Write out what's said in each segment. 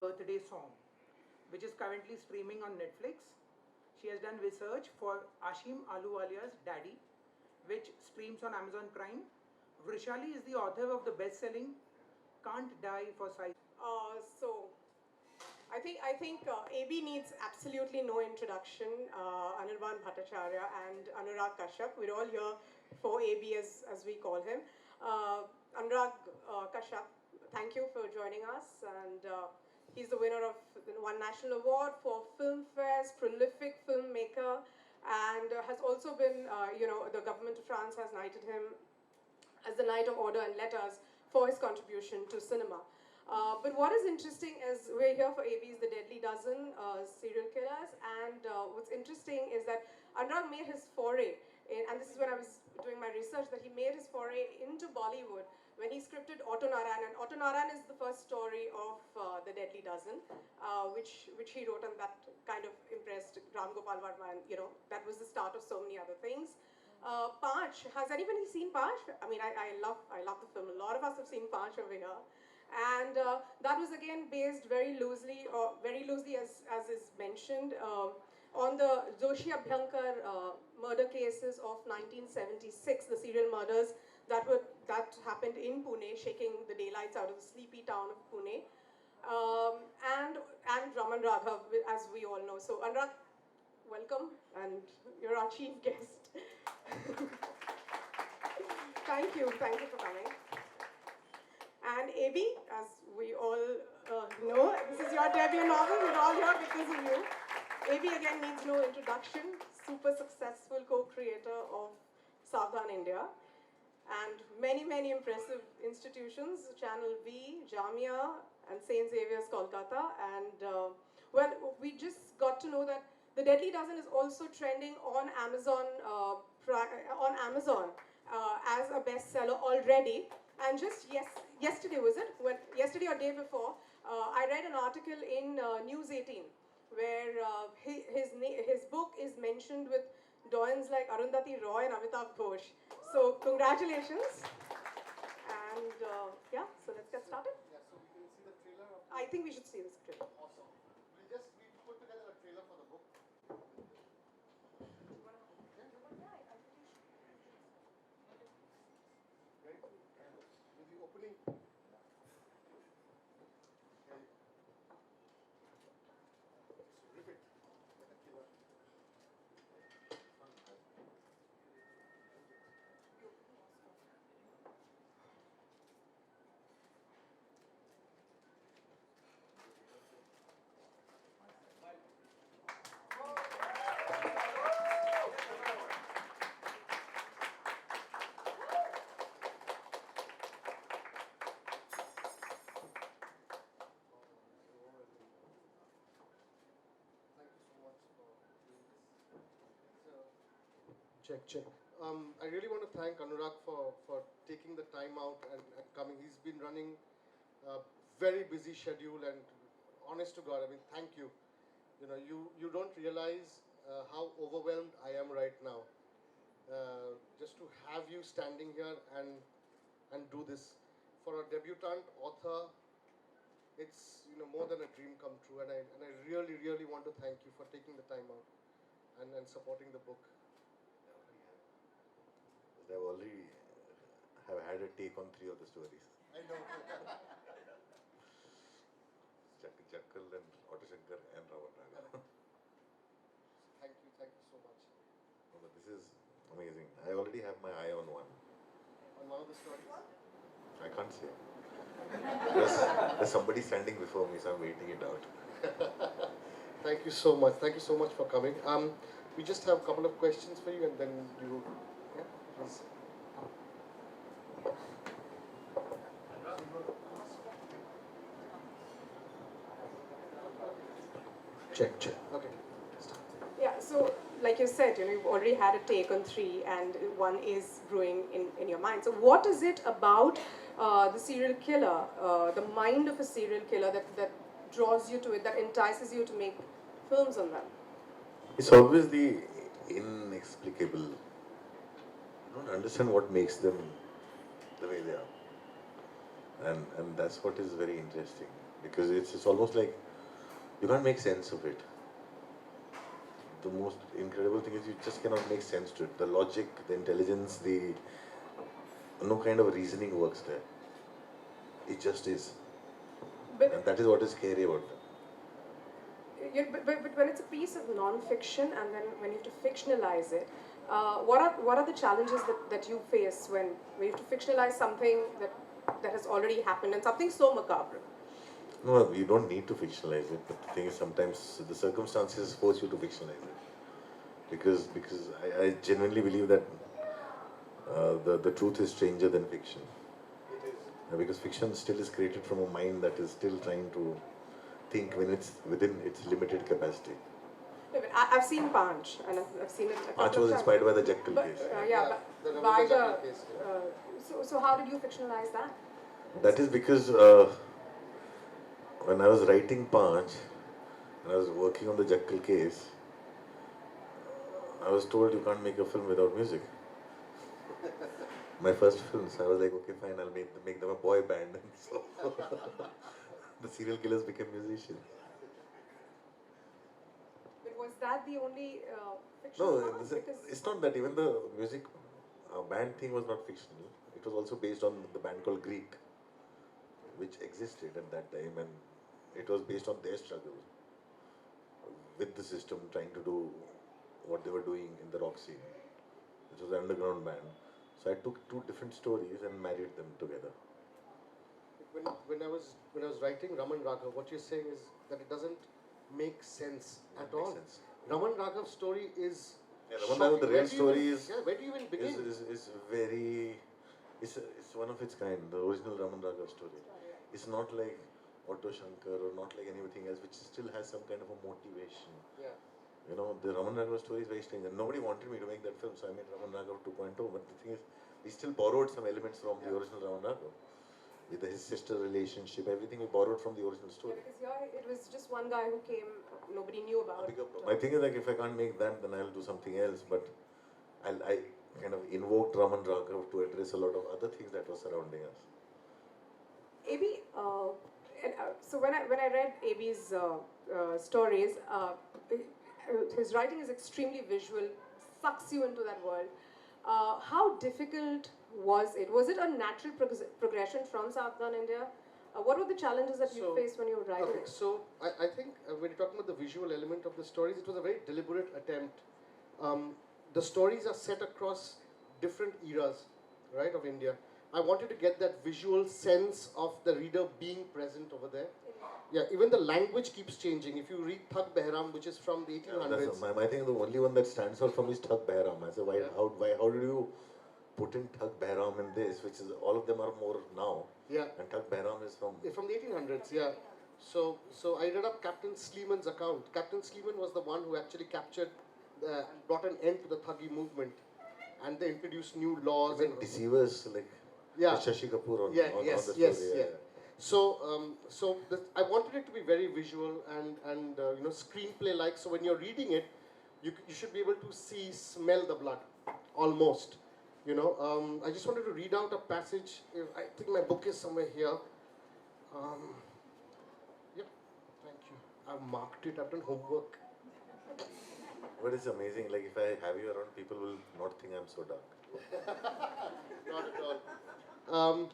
Birthday Song, which is currently streaming on Netflix. She has done research for Ashim Aluwalia's Daddy, which streams on Amazon Prime. Vrishali is the author of the best-selling Can't Die for Size. So, I think AB needs absolutely no introduction. Anirban Bhattacharrya and Anurag Kashyap. We're all here for AB as we call him. Anurag Kashyap, thank you for joining us. And he's the winner of one national award for film fairs, prolific filmmaker, and has also been, the government of France has knighted him as the Knight of Order and Letters for his contribution to cinema. But what is interesting is we're here for AB's The Deadly Dozen, serial killers, and what's interesting is that Anurag made his foray, and this is when I was doing my research, that he made his foray into Bollywood when he scripted Otto Naran, and Otto Naran is the first story of The Deadly Dozen, which he wrote, and that kind of impressed Ram Gopal Varma, and that was the start of so many other things. Panch, has anybody seen Panch? I mean, I love the film. A lot of us have seen Panch over here. And that was again based very loosely as is mentioned, on the Joshi Abhyankar murder cases of 1976, the serial murders that happened in Pune, shaking the daylights out of the sleepy town of Pune, and Raman Raghav, as we all know. So Anurag, welcome, and you're our chief guest. Thank you for coming. And AB, as we all know, this is your debut novel. We're all here because of you. AB again needs no introduction. Super successful co-creator of Savdhan India, and many impressive institutions: Channel V, Jamia, and St. Xavier's Kolkata. And well, we just got to know that The Deadly Dozen is also trending on Amazon as a bestseller already. And just yesterday was it? Yesterday or day before, I read an article in News 18 where his book is mentioned with doyens like Arundhati Roy and Amitav Ghosh. So congratulations. And yeah, so let's get started. Yeah, so we can see the trailer of... I think we should see this trailer. Awesome. We put together a trailer for the book. Right? With the opening. Okay. So rip it. Like a killer. Check. I really want to thank Anurag for taking the time out and coming. He's been running a very busy schedule, and honest to God, I mean, thank you. You don't realize how overwhelmed I am right now. Just to have you standing here and do this for a debutant author, it's more than a dream come true. And I really want to thank you for taking the time out and supporting the book. I've already have had a take on 3 of the stories. I know. Jackal and Otto Shankar and Ravan Raga. Thank you so much. No, but this is amazing. I already have my eye on one. On one of the stories? I can't say. There's somebody standing before me, so I'm waiting it out. Thank you so much. Thank you so much for coming. We just have a couple of questions for you, and then you... Yeah, please. Check. Okay. Start. Yeah, so like you said, you've already had a take on 3 and one is brewing in your mind. So what is it about the serial killer, the mind of a serial killer that draws you to it, that entices you to make films on them? It's always the inexplicable. You don't understand what makes them the way they are. And that's what is very interesting. because it's almost like you can't make sense of it. The most incredible thing is you just cannot make sense to it. The logic, the intelligence, no kind of reasoning works there. It just is. But, And that is what is scary about them. but when it's a piece of non-fiction and then when you have to fictionalize it, what are the challenges that you face when you have to fictionalize something that has already happened and something so macabre? No, you don't need to fictionalize it, but the thing is sometimes the circumstances force you to fictionalize it. Because I genuinely believe that the truth is stranger than fiction. It is. Because fiction still is created from a mind that is still trying to think when it's within its limited capacity. No, but I've seen Panch and I've seen it a couple Panch of was times. inspired by the Jekyll But, case. yeah, the but Ravindra by the Jekyll case, so how did you fictionalize that? That is because when I was writing Panch, and I was working on the Jekyll case, I was told you can't make a film without music. My first film, so I was like, okay, fine, I'll make them a boy band. And so the serial killers became musicians. But was that the only fiction? No, part? Because it's not that. Even the music band thing was not fictional. It was also based on the band called Greek, which existed at that time, and it was based on their struggle with the system, trying to do what they were doing in the rock scene, which was an underground band. So I took two different stories and married them together. when I was writing Raman Raghav, what you're saying is that it doesn't make sense at all. Makes sense. Raman Raghav's story is Raman Raghav, the shocking. real story Where do you even begin? is very, it's one of its kind. The original Raman Raghav story. It's not like Otto Shankar or not like anything else, which still has some kind of a motivation. Yeah. You know, the Raman Raghav story is very strange, and nobody wanted me to make that film, so I made Raman Raghav 2.0. But the thing is, we still borrowed some elements from the original Raman Raghav. With his sister relationship, everything we borrowed from the original story. Yeah, because it was just one guy who came, nobody knew about. My thing is like, if I can't make that, then I'll do something else. But I kind of invoked Raman Raghav to address a lot of other things that were surrounding us. AB, so when I read AB's stories, his writing is extremely visual, sucks you into that world. How difficult was it? Was it a natural progression from Southern India? What were the challenges that you faced when you were writing? Okay, so I think when you're talking about the visual element of the stories, it was a very deliberate attempt. The stories are set across different eras, right, of India. I wanted to get that visual sense of the reader being present over there. Yeah, even the language keeps changing. If you read Thug Behram, which is from the 1800s. I think the only one that stands out for me is Thug Behram. I said, how did you put in Thug Behram in this, which is, all of them are more now. Yeah. And Thug Behram is from the 1800s, yeah. So I read up Captain Sleeman's account. Captain Sleeman was the one who actually brought an end to the Thuggy movement. And they introduced new laws. Even Deceivers, like Shashi Kapoor on the story. Yes. So I wanted it to be very visual and screenplay-like. So when you're reading it, you should be able to smell the blood, almost. I just wanted to read out a passage. I think my book is somewhere here. Yep, thank you. I've marked it. I've done homework. But it's amazing. Like, if I have you around, people will not think I'm so dark. Not at all.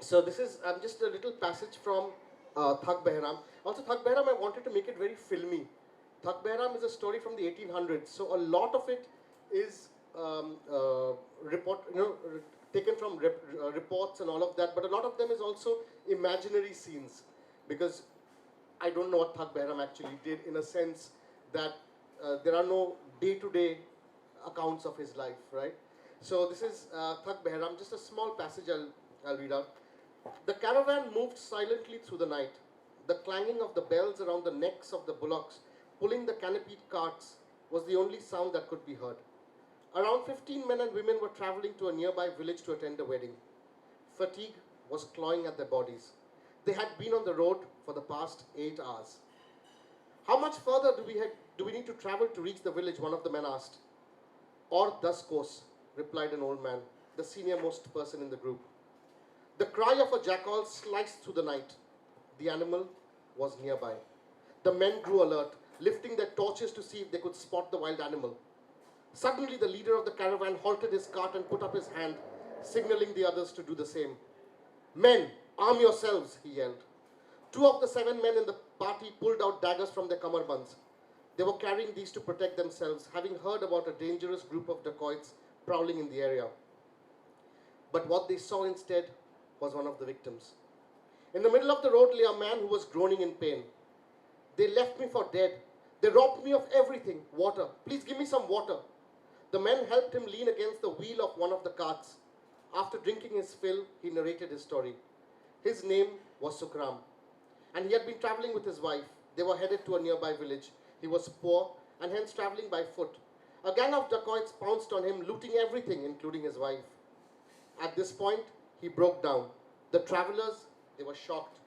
So this is just a little passage from Thug Behram. Also, Thug Behram, I wanted to make it very filmy. Thug Behram is a story from the 1800s. So a lot of it is taken from reports and all of that. But a lot of them is also imaginary scenes, because I don't know what Thug Behram actually did, in a sense that there are no day-to-day accounts of his life, right? So this is Thug Behram, just a small passage I'll read out. The caravan moved silently through the night. The clanging of the bells around the necks of the bullocks pulling the canopied carts was the only sound that could be heard. Around 15 men and women were traveling to a nearby village to attend a wedding. Fatigue was clawing at their bodies. They had been on the road for the past 8 hours. How much further do we need to travel to reach the village? One of the men asked. Or 10 kos, replied an old man, the senior-most person in the group. The cry of a jackal sliced through the night. The animal was nearby. The men grew alert, lifting their torches to see if they could spot the wild animal. Suddenly, the leader of the caravan halted his cart and put up his hand, signaling the others to do the same. Men, arm yourselves, he yelled. 2 of the 7 men in the party pulled out daggers from their kamarbunds. They were carrying these to protect themselves, having heard about a dangerous group of dacoits prowling in the area. But what they saw instead was one of the victims. In the middle of the road lay a man who was groaning in pain. They left me for dead. They robbed me of everything. Water. Please give me some water. The men helped him lean against the wheel of one of the carts. After drinking his fill, he narrated his story. His name was Sukram, and he had been traveling with his wife. They were headed to a nearby village. He was poor and hence traveling by foot. A gang of dacoits pounced on him, looting everything, including his wife. At this point, he broke down. The travelers, they were shocked.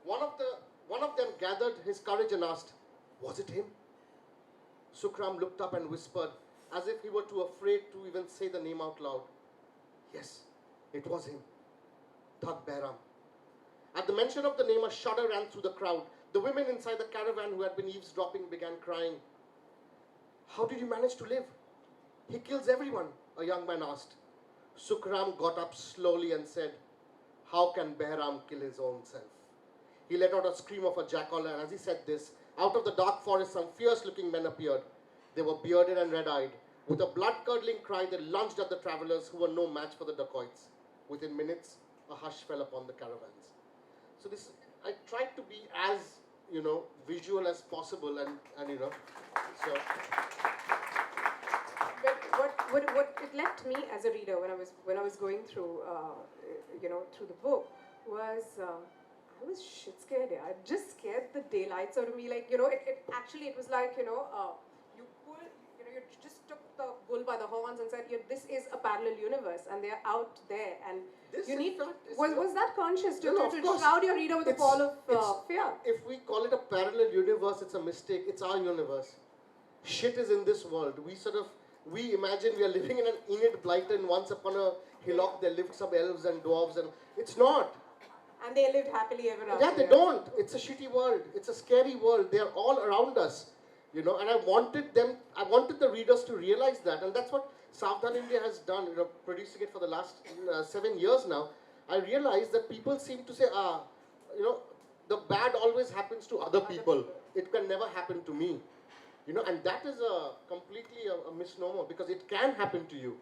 One of them gathered his courage and asked, "Was it him?" Sukram looked up and whispered, as if he were too afraid to even say the name out loud. Yes, it was him. Thug Behram. At the mention of the name, a shudder ran through the crowd. The women inside the caravan who had been eavesdropping began crying. "How did you manage to live?" "He kills everyone," a young man asked. Sukram got up slowly and said, "How can Behram kill his own self?" He let out a scream of a jackal, and as he said this, out of the dark forest some fierce-looking men appeared. They were bearded and red-eyed. With a blood-curdling cry, they lunged at the travelers who were no match for the dacoits. Within minutes, a hush fell upon the caravans. So this, I tried to be as, visual as possible, and so. But what it left me as a reader when I was going through, through the book was. I was shit scared. Yeah. It just scared the daylights out of me. Like, it was like, you just took the bull by the horns and said, this is a parallel universe and they're out there. And This you need, in fact is was that conscious to course. shroud your reader with a pall of fear? If we call it a parallel universe, it's a mistake. It's our universe. Shit is in this world. We imagine we are living in an Enid Blyton. Once upon a hillock there lived some elves and dwarves, and it's not. And they lived happily ever after. Yeah, they don't. It's a shitty world. It's a scary world. They are all around us, and I wanted the readers to realize that, and that's what Savdhan India has done, producing it for the last 7 years now. I realized that people seem to say, the bad always happens to other people. It can never happen to me, and that is completely a misnomer, because it can happen to you.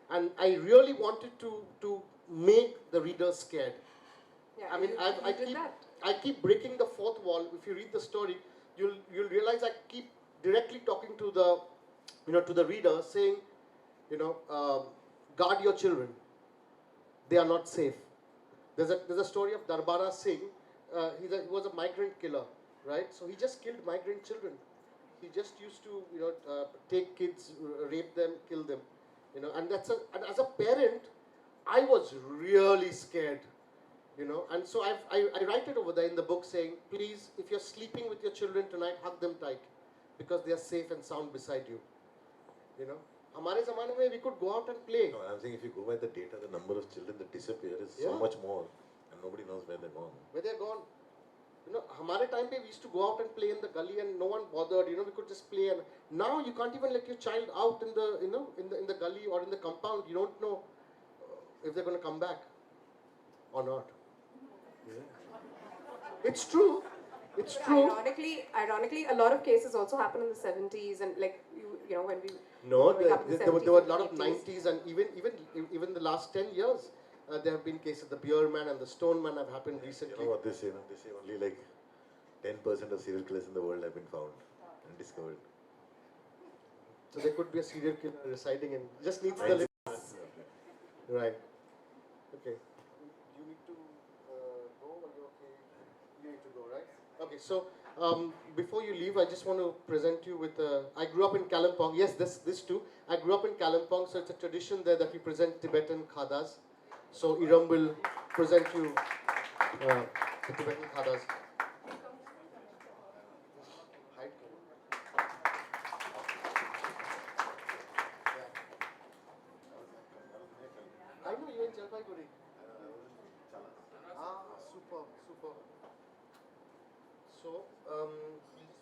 And I really wanted to make the readers scared. Yeah, I mean, I keep breaking the fourth wall. If you read the story, you'll realize I keep directly talking to the reader, saying, guard your children. They are not safe. There's a story of Darbara Singh. He was a migrant killer, right? So he just killed migrant children. He just used to take kids, rape them, kill them, And as a parent, I was really scared. And so I write it over there in the book saying, please, if you're sleeping with your children tonight, hug them tight, because they are safe and sound beside you. Hamare zamane mein we could go out and play. No, I'm saying if you go by the data, the number of children that disappear is so Yeah. much more, and nobody knows where they're gone. Where they're gone. Hamare time pe we used to go out and play in the gully and no one bothered. We could just play. And now you can't even let your child out in the in the gully or in the compound. You don't know if they're going to come back or not. It's true. It's true. Ironically, a lot of cases also happened in the 70s, and when we. No, growing up in the there were 70s a and lot of 80s. 90s and even the last 10 years. There have been cases. The Beer Man and the Stone Man have happened recently. You know what they say? They say only like 10% of serial killers in the world have been found and discovered. So there could be a serial killer residing in. Just needs the. Right. Right. Okay. You need to go, or you okay? You need to go, right? Okay. So before you leave, I just want to present you with. I grew up in Kalimpong. Yes, this too. I grew up in Kalimpong, so it's a tradition there that we present Tibetan khadas. So Iram will present you the Tibetan khadas. I know you in Jalpaiguri. Ah, super. Super, super. So, we'll just